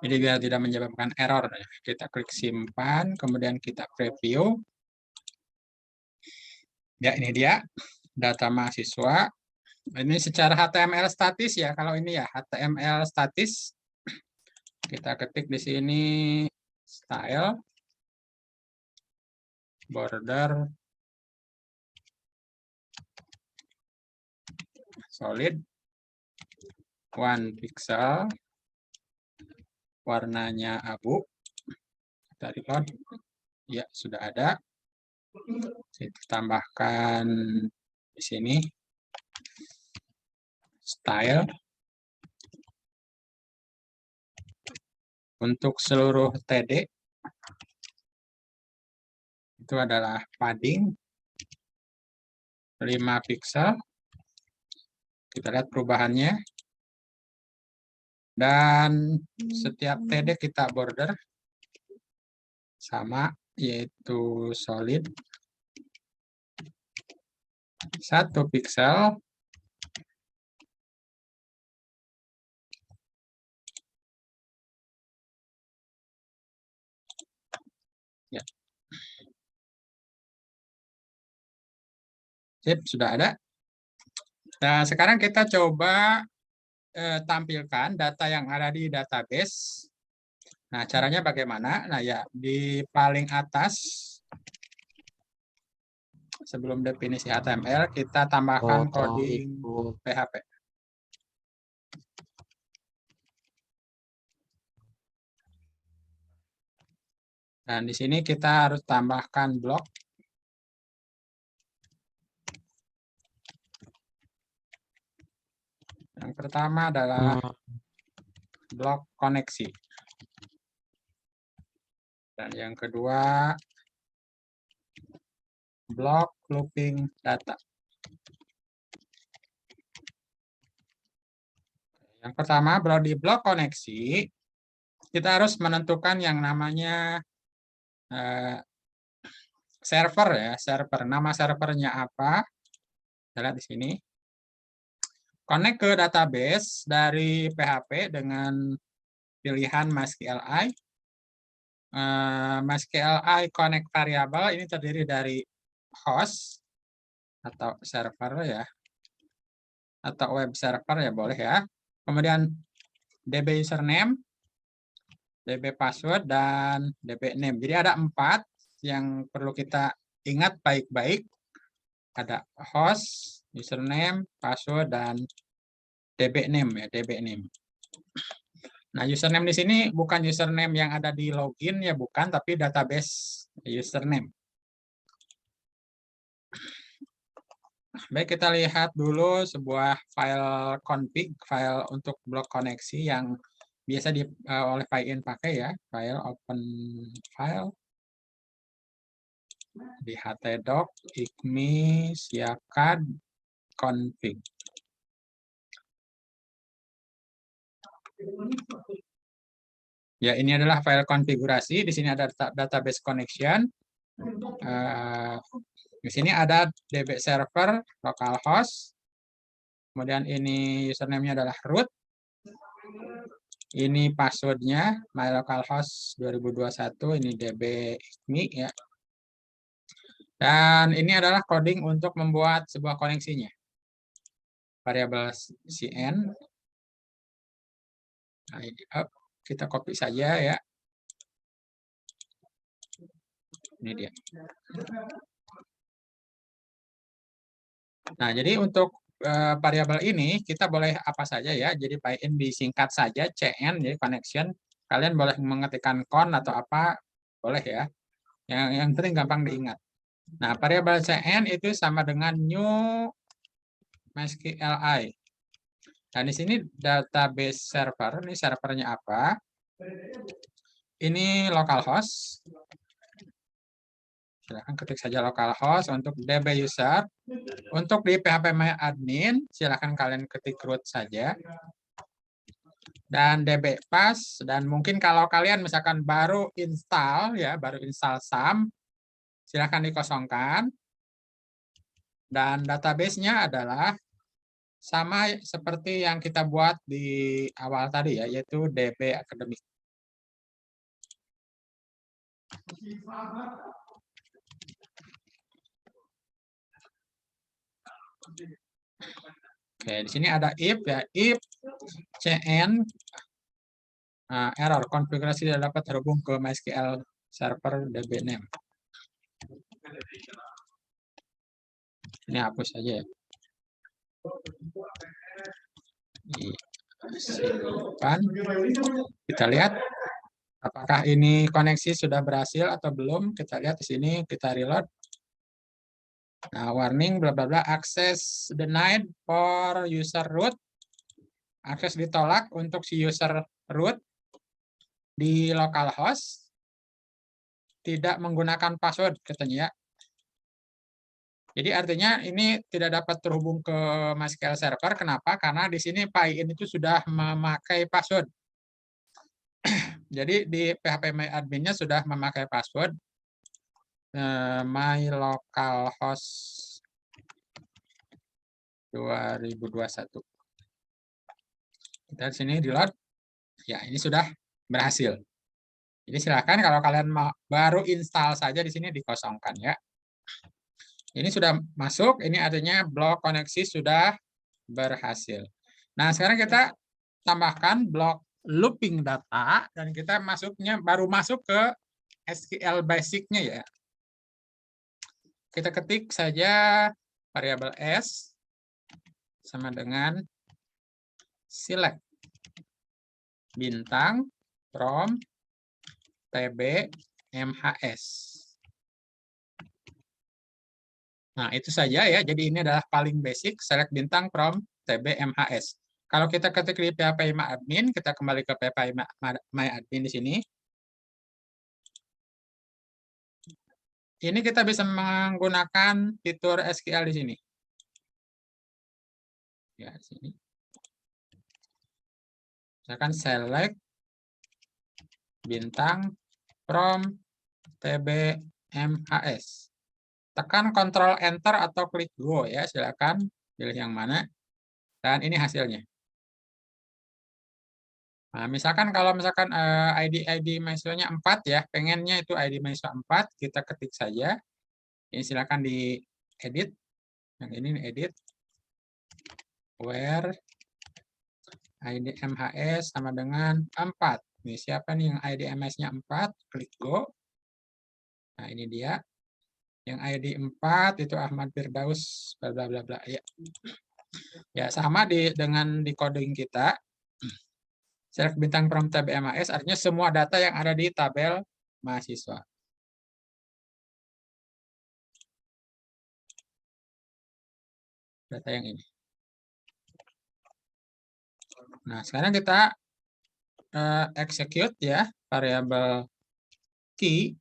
Jadi biar tidak menyebabkan error, kita klik simpan, kemudian kita preview. Ya, ini dia data mahasiswa. Ini secara HTML statis ya. Kalau ini ya HTML statis, kita ketik di sini style, border, solid, 1 pixel, warnanya abu. Kita reload. Ya, sudah ada. Kita tambahkan di sini style. Untuk seluruh TD itu adalah padding 5 pixel. Kita lihat perubahannya. Dan setiap TD kita border sama, yaitu solid 1 pixel. Ya. Sip, sudah ada. Nah, sekarang kita coba tampilkan data yang ada di database. Nah, caranya bagaimana? Nah, ya di paling atas sebelum definisi HTML kita tambahkan coding PHP. Dan di sini kita harus tambahkan blok. Yang pertama adalah blok koneksi. Dan yang kedua, blok looping data. Yang pertama, di blok koneksi, kita harus menentukan yang namanya server ya, server. Nama servernya apa? Kita lihat di sini. Connect ke database dari PHP dengan pilihan MySQLi. MySQLi connect variable ini terdiri dari host atau server ya, atau web server ya boleh ya. Kemudian DB username, DB password, dan DB name. Jadi ada 4 yang perlu kita ingat baik-baik. Ada host, username, password, dan DB name ya, DB name. Nah, username di sini bukan username yang ada di login ya, bukan, tapi database username. Baik, kita lihat dulu sebuah file config, file untuk blok koneksi yang biasa oleh PyIn pakai ya, file open file di htdoc igmi siapkan config. Ya, ini adalah file konfigurasi. Di sini ada database connection. Di sini ada DB server localhost. Kemudian ini username-nya adalah root. Ini passwordnya mylocalhost 2021. Ini DB igmi ya. Dan ini adalah coding untuk membuat sebuah koneksinya. Variabel cn. Nah, ini kita copy saja ya. Ini dia. Nah, jadi untuk variabel ini kita boleh apa saja ya. Jadi PyIn disingkat saja cn, jadi connection. Kalian boleh mengetikkan con atau apa, boleh ya. Yang penting gampang diingat. Nah, variabel cn itu sama dengan new MySQLi. Dan di sini database server, ini servernya apa? Ini localhost. Silakan ketik saja localhost untuk DB user. Untuk di phpMyAdmin, silakan kalian ketik root saja. Dan DB pass, dan mungkin kalau kalian misalkan baru install ya, baru install SAM, silakan dikosongkan. Dan database-nya adalah sama seperti yang kita buat di awal tadi ya, yaitu DB Academic. Oke, di sini ada if ya, if cn error konfigurasi tidak dapat terhubung ke MySQL server DB name. Ini hapus saja ya. Simpan. Kita lihat apakah ini koneksi sudah berhasil atau belum. Kita lihat di sini, kita reload. Nah, warning bla bla bla, access denied for user root. Akses ditolak untuk si user root di localhost. Tidak menggunakan password katanya ya. Jadi artinya ini tidak dapat terhubung ke MySQL server. Kenapa? Karena di sini PyIn itu sudah memakai password. Jadi di phpMyAdmin-nya sudah memakai password my localhost 2021. Kita di sini reload. Ya, ini sudah berhasil. Jadi silakan kalau kalian mau baru install saja di sini dikosongkan ya. Ini sudah masuk, ini artinya blok koneksi sudah berhasil. Nah, sekarang kita tambahkan blok looping data dan kita baru masuk ke SQL basic-nya ya. Kita ketik saja variabel s sama dengan select bintang from tb mhs. Nah, itu saja ya. Jadi ini adalah paling basic, select bintang from tb mhs. Kalau kita ketik di phpMyAdmin, kita kembali ke phpMyAdmin di sini. Ini kita bisa menggunakan fitur SQL di sini. Ya, di sini. Misalkan select bintang from tb mhs. Tekan Ctrl Enter atau klik Go ya, silakan pilih yang mana. Dan ini hasilnya. Nah, misalkan kalau misalkan ID mahasiswanya 4 ya, pengennya itu ID mahasiswa 4, kita ketik saja. Ini silakan diedit. Yang ini edit. Where ID MHS sama dengan 4. Nih, siapa nih yang ID MS-nya 4? Klik Go. Nah, ini dia. Yang ID 4 itu Ahmad Firdaus, bla bla bla bla ya. Ya, sama dengan di coding kita. Select bintang from tab MAS artinya semua data yang ada di tabel mahasiswa. Data yang ini. Nah, sekarang kita execute ya variabel key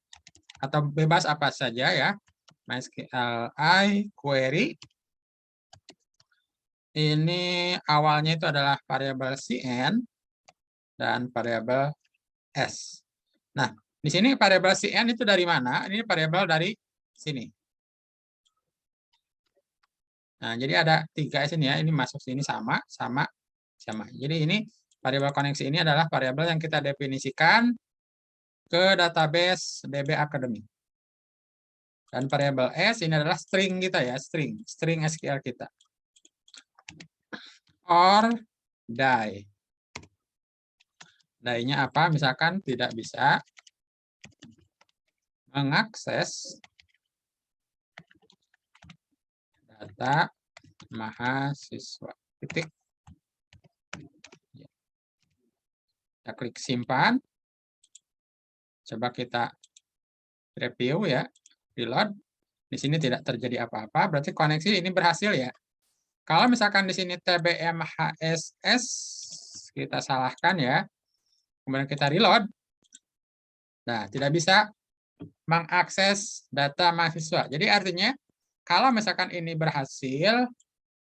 atau bebas apa saja ya. MySQL I query. Ini awalnya itu adalah variabel cn dan variabel s. Nah, di sini variabel cn itu dari mana? Ini variabel dari sini. Nah, jadi ada 3 sini ya. Ini masuk sini sama. Jadi ini variabel koneksi ini adalah variabel yang kita definisikan ke database DB Academy. Dan variabel s ini adalah string kita ya, string SQL kita. Or die. Die-nya apa? Misalkan tidak bisa mengakses data mahasiswa. Titik. Kita klik simpan. Coba kita review ya. Reload. Di sini tidak terjadi apa-apa. Berarti koneksi ini berhasil ya. Kalau misalkan di sini tbmhss kita salahkan ya. Kemudian kita reload. Nah, tidak bisa mengakses data mahasiswa. Jadi artinya kalau misalkan ini berhasil,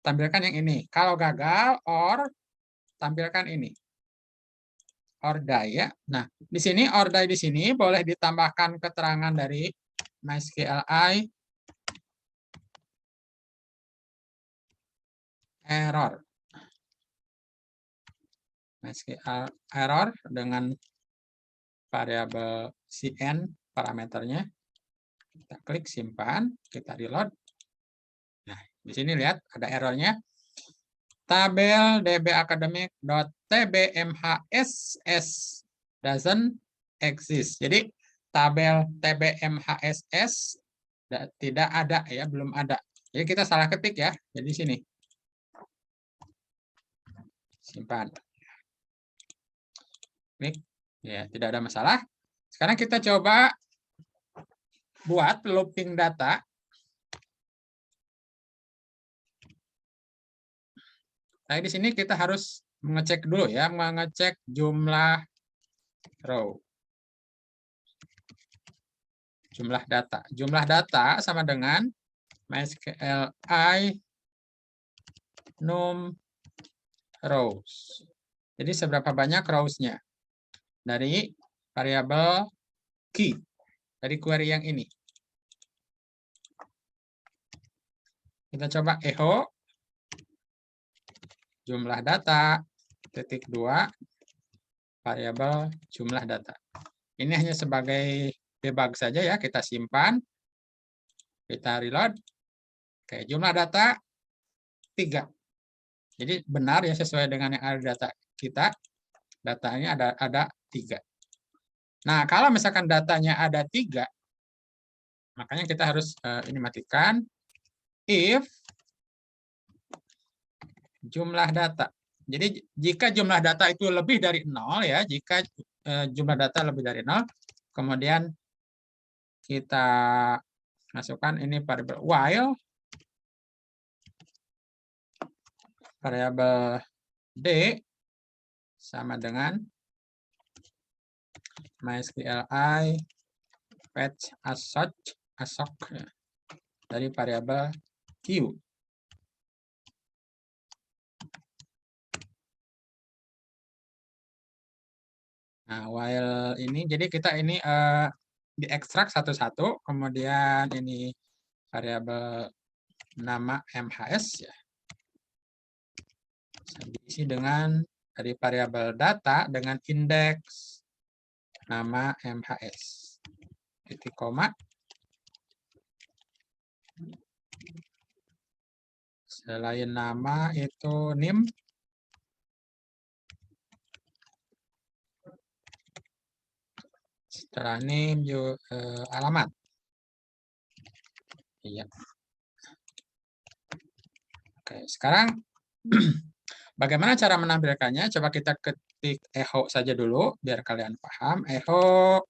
tampilkan yang ini. Kalau gagal, or tampilkan ini. Ordai ya. Nah, di sini ordai di sini boleh ditambahkan keterangan dari MySQLi error. MySQL error dengan variabel cn parameternya. Kita klik simpan, kita reload. Nah, di sini lihat ada errornya. Tabel dbacademic.tbmhss doesn't exist. Jadi tabel tbmhss tidak ada ya, belum ada. Jadi kita salah ketik ya. Jadi sini. Simpan. Klik. Ya, tidak ada masalah. Sekarang kita coba buat looping data. Nah, di sini kita harus mengecek dulu ya, mengecek jumlah row. Jumlah data. Jumlah data sama dengan MySQLi num rows. Jadi seberapa banyak rows-nya dari variabel key dari query yang ini. Kita coba echo jumlah data titik 2 variabel jumlah data. Ini hanya sebagai debug saja ya, kita simpan, kita reload. Oke, jumlah data 3. Jadi benar ya, sesuai dengan yang ada data kita, datanya ada 3. Nah, kalau misalkan datanya ada 3, makanya kita harus ini matikan. If jumlah data. Jadi jika jumlah data itu lebih dari 0 ya, jika jumlah data lebih dari 0, kemudian kita masukkan ini variabel while variabel d sama dengan MySQLi fetch assoc dari variabel q. Nah, while ini, jadi kita ini diekstrak satu-satu, kemudian ini variabel nama MHS ya. Diisi dengan dari variabel data dengan indeks nama MHS. Titik koma. Selain nama itu NIM. Setelah NIM alamat. Iya. Oke, sekarang bagaimana cara menampilkannya? Coba kita ketik echo saja dulu biar kalian paham. Echo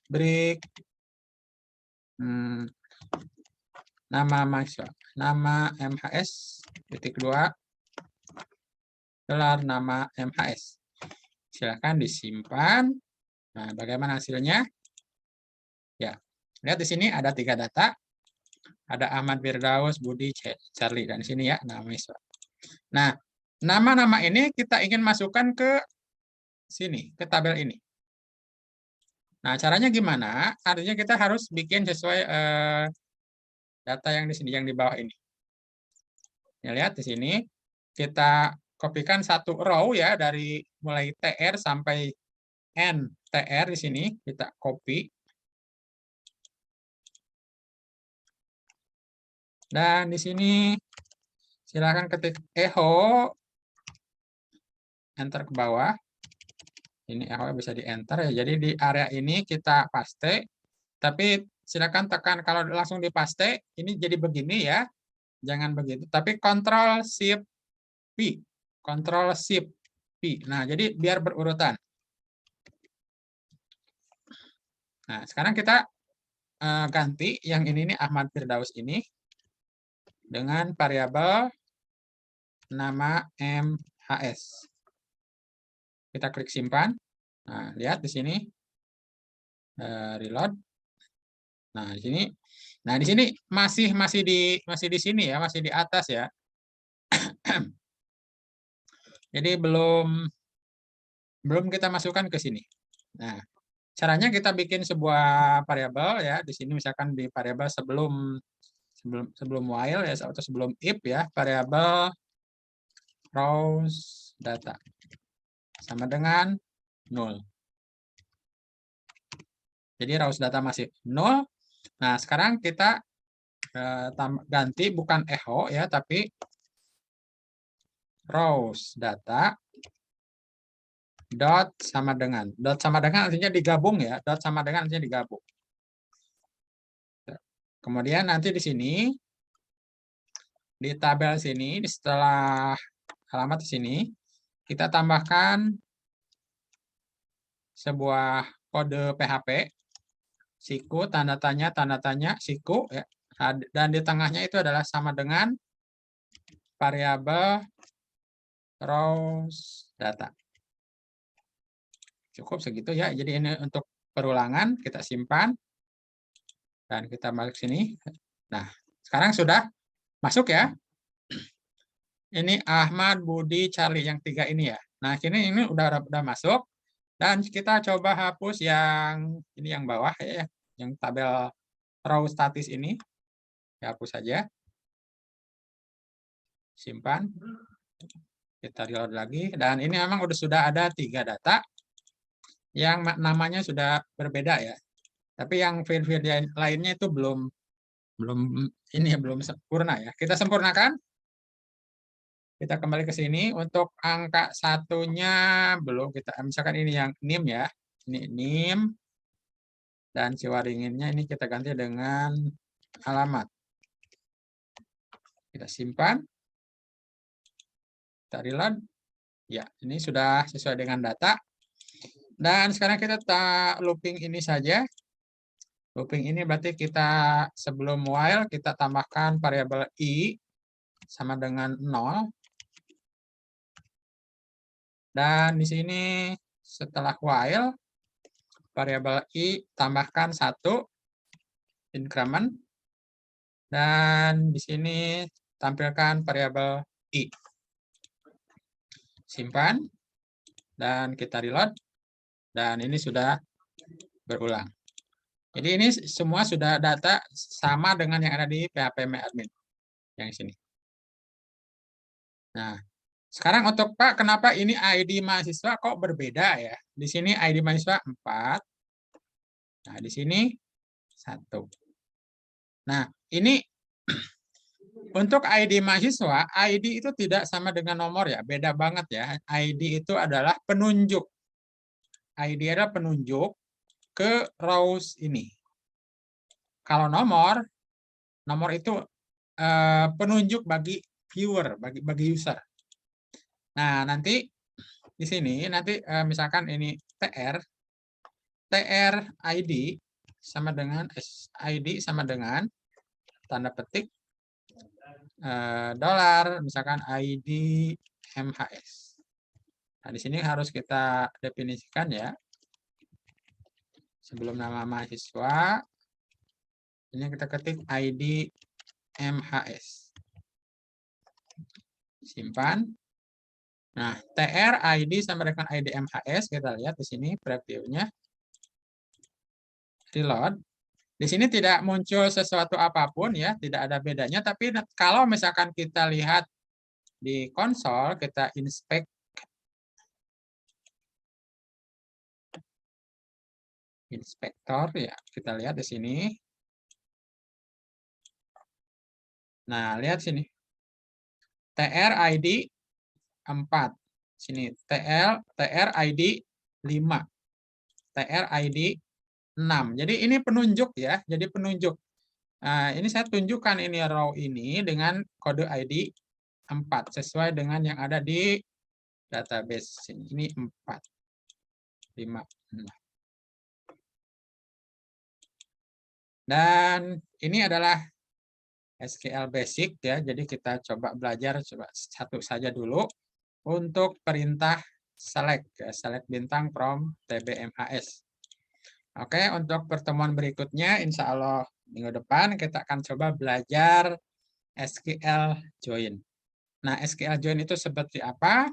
break nama mahasiswa, nama MHS titik 2 gelar nama MHS. Silakan disimpan. Nah, bagaimana hasilnya? Ya, lihat di sini ada 3 data. Ada Ahmad Firdaus, Budi, Charlie, dan di sini ya nama mahasiswa. Nah, nama-nama ini kita ingin masukkan ke sini, ke tabel ini. Nah, caranya gimana? Artinya kita harus bikin sesuai data yang di sini, yang di bawah ini. Ya, lihat di sini, kita kopikan satu row ya, dari mulai TR sampai N TR di sini, kita copy. Dan di sini silakan ketik echo, enter ke bawah. Ini echo bisa di enter ya. Jadi di area ini kita paste, tapi silakan tekan, kalau langsung di paste ini jadi begini ya. Jangan begitu, tapi Ctrl Shift P. Ctrl Shift P. Nah, jadi biar berurutan. Nah, sekarang kita ganti yang ini nih, Ahmad Firdaus ini dengan variabel nama MHS. Kita klik simpan. Nah, lihat di sini reload. Nah, di sini. Nah, di sini masih di sini ya, masih di atas ya. Jadi belum kita masukkan ke sini. Nah, caranya kita bikin sebuah variabel ya. Di sini misalkan di variabel sebelum while ya atau sebelum if ya, variabel rows data sama dengan 0. Jadi rows data masih 0. Nah, sekarang kita ganti bukan echo ya, tapi rows data dot sama dengan artinya digabung ya, dot sama dengan artinya digabung. Kemudian nanti di sini di tabel sini setelah alamat di sini kita tambahkan sebuah kode PHP siku tanda tanya siku ya, dan di tengahnya itu adalah sama dengan variabel rows data. Cukup segitu ya. Jadi ini untuk perulangan, kita simpan dan kita balik sini. Nah, sekarang sudah masuk ya. Ini Ahmad, Budi, Charlie yang 3 ini ya. Nah, ini udah masuk dan kita coba hapus yang ini yang bawah ya, yang tabel row statis ini. Hapus saja. Simpan. Kita reload lagi dan ini memang sudah ada 3 data yang namanya sudah berbeda ya. Tapi yang file-file lainnya itu belum sempurna ya. Kita sempurnakan. Kita kembali ke sini untuk angka satunya belum kita misalkan ini yang NIM ya. Ini NIM dan ciwaringinnya ini kita ganti dengan alamat. Kita simpan. Kita reload. Ya, ini sudah sesuai dengan data. Dan sekarang kita looping ini saja. Looping ini berarti kita sebelum while kita tambahkan variabel i sama dengan 0. Dan di sini setelah while variabel i tambahkan 1 increment dan di sini tampilkan variabel i. Simpan dan kita reload dan ini sudah berulang. Jadi ini semua sudah data sama dengan yang ada di PHP-admin yang sini. Nah, sekarang untuk Pak, kenapa ini ID mahasiswa kok berbeda ya? Di sini ID mahasiswa 4. Nah, di sini 1. Nah, ini untuk ID mahasiswa, ID itu tidak sama dengan nomor ya, beda banget ya. ID itu adalah penunjuk. ID adalah penunjuk ke rows ini. Kalau nomor itu penunjuk bagi viewer, bagi user. Nah, nanti di sini nanti misalkan ini TR ID sama dengan tanda petik dolar misalkan ID MHS. Nah, di sini harus kita definisikan ya. Sebelum nama mahasiswa, ini kita ketik ID MHS. Simpan. Nah, TR ID sama dengan ID MHS, kita lihat di sini previewnya. Reload. Di sini tidak muncul sesuatu apapun ya, tidak ada bedanya. Tapi kalau misalkan kita lihat di konsol, kita inspect inspektor ya, kita lihat di sini. Nah, lihat sini. TR ID 4. Sini TR ID 5. TR ID 6. Jadi ini penunjuk ya. Jadi penunjuk. Nah, ini saya tunjukkan ini row ini dengan kode ID 4 sesuai dengan yang ada di database sini. Ini 4. 5. 6. Dan ini adalah SQL basic ya. Jadi kita coba belajar satu saja dulu untuk perintah select ya, select bintang from tbmhs. Oke, untuk pertemuan berikutnya, insya Allah minggu depan kita akan coba belajar SQL join. Nah, SQL join itu seperti apa?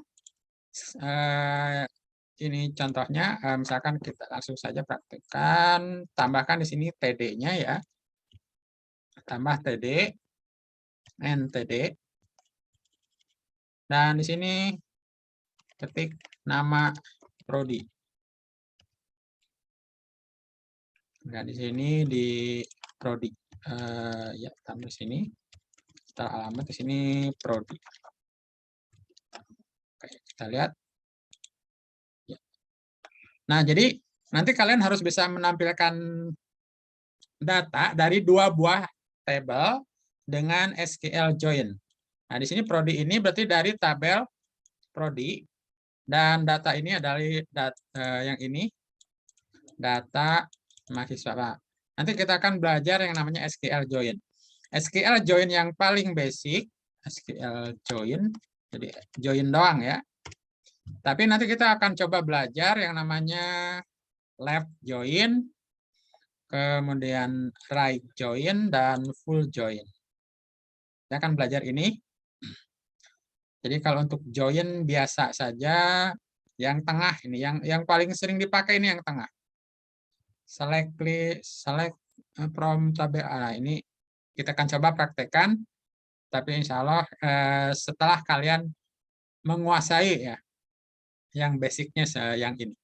Ini contohnya, misalkan kita langsung saja praktekkan, tambahkan di sini TD-nya ya. Tambah TD, NTD. Dan di sini ketik nama prodi. Dan di sini di prodi. Ya, tambah di sini. Setelah alamat di sini prodi. Oke, kita lihat. Nah, jadi nanti kalian harus bisa menampilkan data dari 2 buah tabel dengan SQL join. Nah, di sini prodi ini berarti dari tabel prodi, dan data ini adalah yang ini, data mahasiswa. Nanti kita akan belajar yang namanya SQL join. SQL join yang paling basic, SQL join, jadi join doang ya. Tapi nanti kita akan coba belajar yang namanya left join, kemudian right join, dan full join. Kita akan belajar ini. Jadi kalau untuk join biasa saja, yang tengah ini, yang paling sering dipakai ini yang tengah. Select from tabel. Nah, ini kita akan coba praktekkan, tapi insya Allah setelah kalian menguasai ya, yang basicnya yang ini.